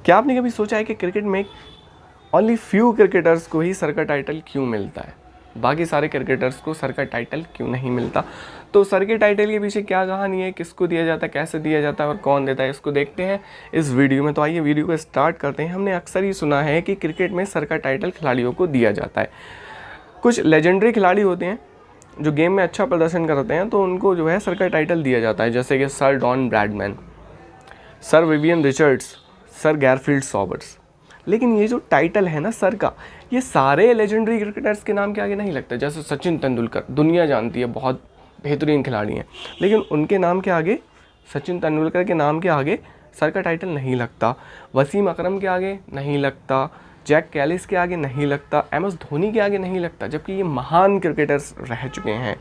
क्या आपने कभी सोचा है कि क्रिकेट में ओनली फ्यू क्रिकेटर्स को ही सर का टाइटल क्यों मिलता है, बाकी सारे क्रिकेटर्स को सर का टाइटल क्यों नहीं मिलता? तो सर के टाइटल के पीछे क्या कहानी है, किसको दिया जाता है, कैसे दिया जाता है और कौन देता है, इसको देखते हैं इस वीडियो में। तो आइए वीडियो को स्टार्ट करते हैं। हमने अक्सर ही सुना है कि क्रिकेट में सर का टाइटल खिलाड़ियों को दिया जाता है। कुछ लेजेंडरी खिलाड़ी होते हैं जो गेम में अच्छा प्रदर्शन करते हैं, तो उनको जो है सर का टाइटल दिया जाता है, जैसे कि sir Don Bradman, sir Vivian Richards, sir Garfield Sobers. लेकिन ये जो टाइटल है ना सर का, ये सारे लेजेंडरी क्रिकेटर्स के नाम के आगे नहीं लगता। जैसे सचिन तेंदुलकर दुनिया जानती है, बहुत बेहतरीन खिलाड़ी हैं, लेकिन उनके नाम के आगे, सचिन तेंदुलकर के नाम के आगे सर का टाइटल नहीं लगता। वसीम अकरम के आगे नहीं लगता, जैक कैलिस के आगे नहीं लगता, एम एस धोनी के आगे नहीं लगता, जबकि ये महान क्रिकेटर्स रह चुके हैं।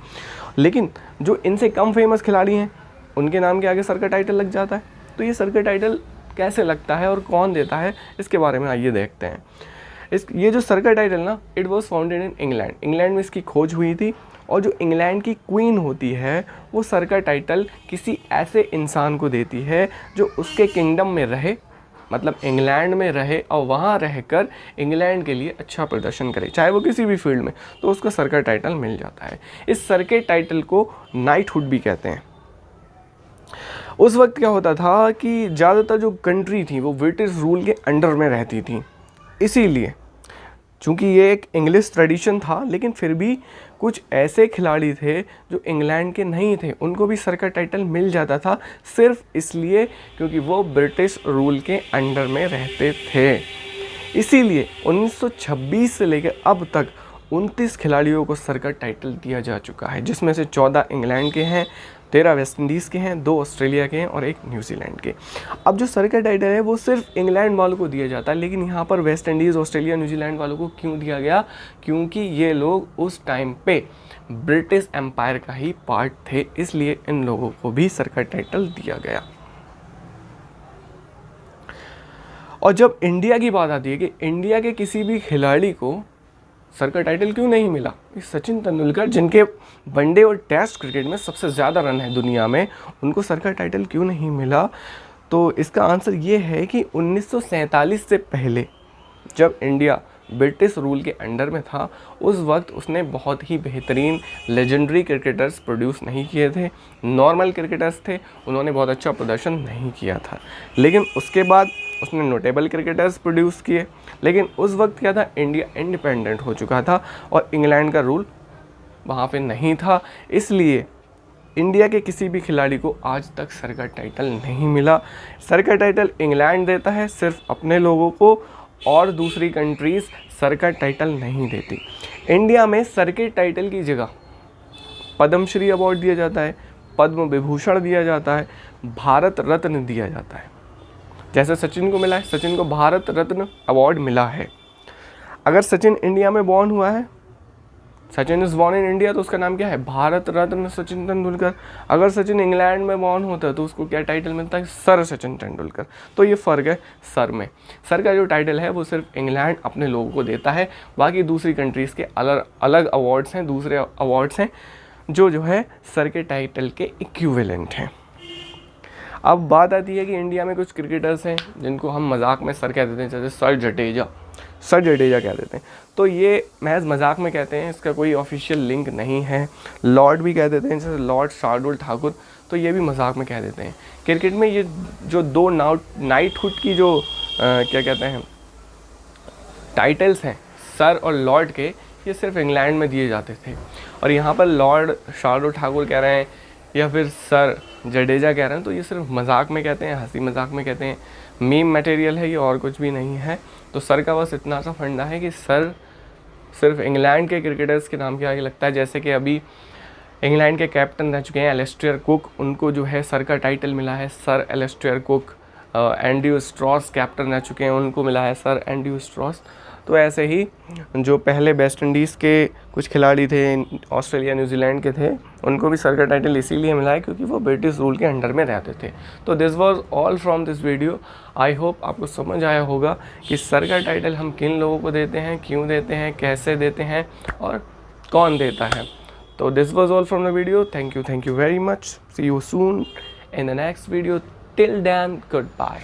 लेकिन जो इनसे कम फेमस खिलाड़ी हैं उनके नाम के आगे सर का टाइटल लग जाता है। तो ये सर का टाइटल कैसे लगता है और कौन देता है, इसके बारे में आइए देखते हैं। ये जो सर का टाइटल ना, it was founded in England. England में इसकी खोज हुई थी, और जो इंग्लैंड की क्वीन होती है वो सर का टाइटल किसी ऐसे इंसान को देती है जो उसके किंगडम में रहे, मतलब इंग्लैंड में रहे और वहाँ रहकर इंग्लैंड के लिए अच्छा प्रदर्शन करे, चाहे वो किसी भी फील्ड में, तो उसको सर का टाइटल मिल जाता है। इस सर के टाइटल को नाइटहुड भी कहते हैं। उस वक्त क्या होता था कि ज़्यादातर जो कंट्री थी वो ब्रिटिश रूल के अंडर में रहती थी, इसीलिए चूँकि ये एक इंग्लिश ट्रेडिशन था, लेकिन फिर भी कुछ ऐसे खिलाड़ी थे जो इंग्लैंड के नहीं थे, उनको भी सर का टाइटल मिल जाता था, सिर्फ इसलिए क्योंकि वो ब्रिटिश रूल के अंडर में रहते थे। इसीलिए 1926 से लेकर अब तक 29 खिलाड़ियों को सर का टाइटल दिया जा चुका है, जिसमें से 14 इंग्लैंड के हैं, 13 वेस्ट इंडीज़ के हैं, 2 ऑस्ट्रेलिया के हैं और 1 न्यूजीलैंड के। अब जो सर का टाइटल है वो सिर्फ इंग्लैंड वालों को दिया जाता है, लेकिन यहाँ पर वेस्ट इंडीज़, ऑस्ट्रेलिया, न्यूजीलैंड वालों को क्यों दिया गया? क्योंकि ये लोग उस टाइम पे ब्रिटिश एम्पायर का ही पार्ट थे, इसलिए इन लोगों को भी सर का टाइटल दिया गया। और जब इंडिया की बात आती है कि इंडिया के किसी भी खिलाड़ी को सर का टाइटल क्यों नहीं मिला, सचिन तेंदुलकर जिनके वनडे और टेस्ट क्रिकेट में सबसे ज़्यादा रन है दुनिया में, उनको सर का टाइटल क्यों नहीं मिला? तो इसका आंसर ये है कि 1947 से पहले जब इंडिया ब्रिटिश रूल के अंडर में था, उस वक्त उसने बहुत ही बेहतरीन लेजेंडरी क्रिकेटर्स प्रोड्यूस नहीं किए थे। नॉर्मल क्रिकेटर्स थे, उन्होंने बहुत अच्छा प्रदर्शन नहीं किया था। लेकिन उसके बाद उसने नोटेबल क्रिकेटर्स प्रोड्यूस किए। लेकिन उस वक्त क्या था, इंडिया इंडिपेंडेंट हो चुका था और इंग्लैंड का रूल वहाँ पे नहीं था, इसलिए इंडिया के किसी भी खिलाड़ी को आज तक सर का टाइटल नहीं मिला। सर का टाइटल इंग्लैंड देता है सिर्फ अपने लोगों को, और दूसरी कंट्रीज़ सर का टाइटल नहीं देती। इंडिया में सर के टाइटल की जगह पद्मश्री अवार्ड दिया जाता है, पद्म विभूषण दिया जाता है, भारत रत्न दिया जाता है। जैसे सचिन को मिला है, सचिन को भारत रत्न अवार्ड मिला है। अगर सचिन इंडिया में बॉर्न हुआ है, Sachin is born in India, तो उसका नाम क्या है? भारत रत्न सचिन तेंदुलकर। अगर सचिन इंग्लैंड में बॉर्न होता है तो उसको क्या टाइटल मिलता है? सर सचिन तेंदुलकर। तो ये फ़र्क है सर में। सर का जो टाइटल है वो सिर्फ इंग्लैंड अपने लोगों को देता है, बाकी दूसरी कंट्रीज़ के अलग अलग अवार्ड्स हैं, दूसरे अवार्ड्स हैं जो है सर के टाइटल के इक्विवेलेंट हैं। अब बात आती है कि इंडिया में कुछ क्रिकेटर्स हैं जिनको हम मजाक में सर कह देते हैं, जैसे सर जडेजा कह देते हैं। तो ये महज मजाक में कहते हैं, इसका कोई ऑफिशियल लिंक नहीं है। लॉर्ड भी कह देते हैं, जैसे लॉर्ड शार्दुल ठाकुर, तो ये भी मजाक में कह देते हैं। क्रिकेट में ये जो 2 नाइटहुड की जो क्या कहते हैं टाइटल्स हैं, सर और लॉर्ड के, ये सिर्फ इंग्लैंड में दिए जाते थे। और यहाँ पर लॉर्ड शार्दुल ठाकुर कह रहे हैं या फिर सर जडेजा कह रहे हैं, तो ये सिर्फ मजाक में कहते हैं, हंसी मजाक में कहते हैं, मीम मटेरियल है ये, और कुछ भी नहीं है। तो सर का बस इतना सा फंडा है कि सर सिर्फ इंग्लैंड के क्रिकेटर्स के नाम के आगे लगता है। जैसे कि अभी इंग्लैंड के कैप्टन रह चुके हैं एलिस्टेयर कुक, उनको जो है सर का टाइटल मिला है sir Alistair Cook. Andrew Strauss captain रह चुके हैं, उनको मिला है सर एंड्रयू स्ट्रॉस। तो ऐसे ही जो पहले वेस्ट इंडीज़ के कुछ खिलाड़ी थे, ऑस्ट्रेलिया न्यूजीलैंड के थे, उनको भी सर का टाइटल इसीलिए मिला है क्योंकि वो ब्रिटिश रूल के अंडर में रहते थे। तो this was all from this video. I hope आपको समझ आया होगा कि सर का टाइटल हम किन लोगों को देते हैं, क्यों देते हैं, कैसे देते हैं और कौन देता है। तो this was all from the video. Thank you very much. See you soon in the next video. Till then, goodbye.